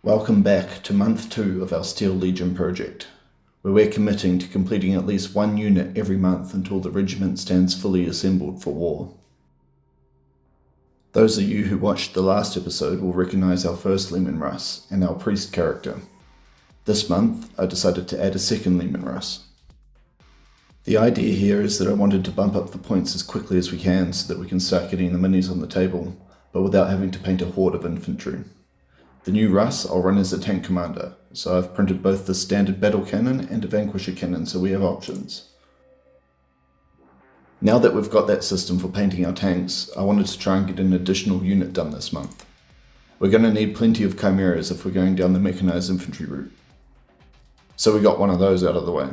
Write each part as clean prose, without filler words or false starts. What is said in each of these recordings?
Welcome back to month 2 of our Steel Legion project, where we're committing to completing at least one unit every month until the regiment stands fully assembled for war. Those of you who watched the last episode will recognise our first Leman Russ and our priest character. This month, I decided to add a second Leman Russ. The idea here is that I wanted to bump up the points as quickly as we can so that we can start getting the minis on the table, but without having to paint a horde of infantry. The new Russ I'll run as a tank commander, so I've printed both the standard battle cannon and a vanquisher cannon so we have options. Now that we've got that system for painting our tanks, I wanted to try and get an additional unit done this month. We're going to need plenty of chimeras if we're going down the mechanised infantry route. So we got one of those out of the way.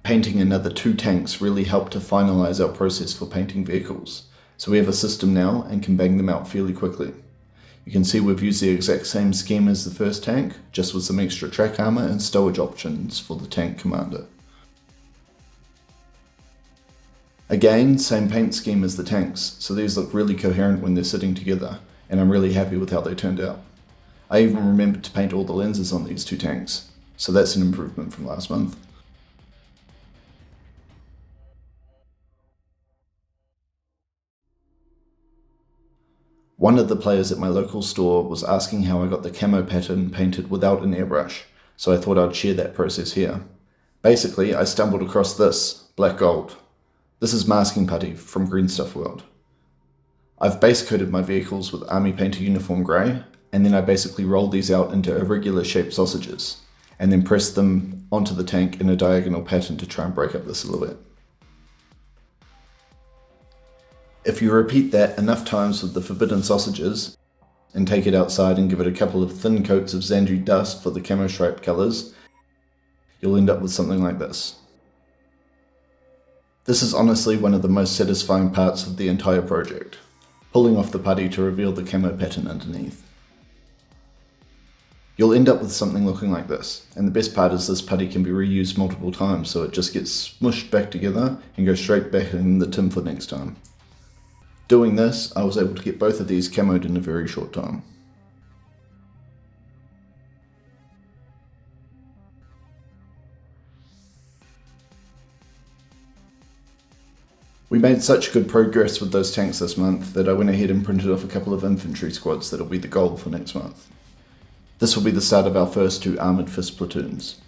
Painting another 2 tanks really helped to finalise our process for painting vehicles, so we have a system now and can bang them out fairly quickly. You can see we've used the exact same scheme as the first tank, just with some extra track armour and stowage options for the tank commander. Again, same paint scheme as the tanks, so these look really coherent when they're sitting together, and I'm really happy with how they turned out. I even remembered to paint all the lenses on these 2 tanks, so that's an improvement from last month. One of the players at my local store was asking how I got the camo pattern painted without an airbrush, so I thought I'd share that process here. Basically, I stumbled across this, black gold. This is masking putty from Green Stuff World. I've base coated my vehicles with Army Painter Uniform Grey, and then I basically rolled these out into irregular shaped sausages, and then pressed them onto the tank in a diagonal pattern to try and break up the silhouette. If you repeat that enough times with the forbidden sausages, and take it outside and give it a couple of thin coats of Xandri dust for the camo striped colours, you'll end up with something like this. This is honestly one of the most satisfying parts of the entire project, pulling off the putty to reveal the camo pattern underneath. You'll end up with something looking like this, and the best part is this putty can be reused multiple times, so it just gets smushed back together and goes straight back in the tin for next time. Doing this, I was able to get both of these camoed in a very short time. We made such good progress with those tanks this month that I went ahead and printed off a couple of infantry squads that'll be the goal for next month. This will be the start of our first 2 Armoured Fist platoons.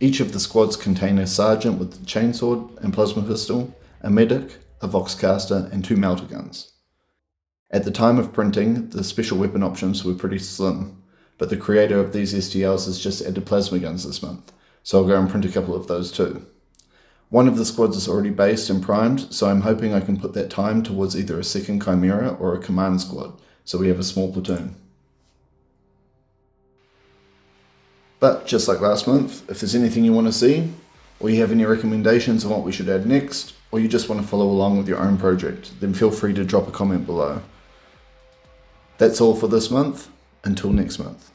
Each of the squads contain a sergeant with a chainsword and plasma pistol, a medic, a voxcaster, and 2 melter guns. At the time of printing, the special weapon options were pretty slim, but the creator of these STLs has just added plasma guns this month, so I'll go and print a couple of those too. One of the squads is already based and primed, so I'm hoping I can put that time towards either a second Chimera or a command squad, so we have a small platoon. But just like last month, if there's anything you want to see, or you have any recommendations on what we should add next, or you just want to follow along with your own project, then feel free to drop a comment below. That's all for this month. Until next month.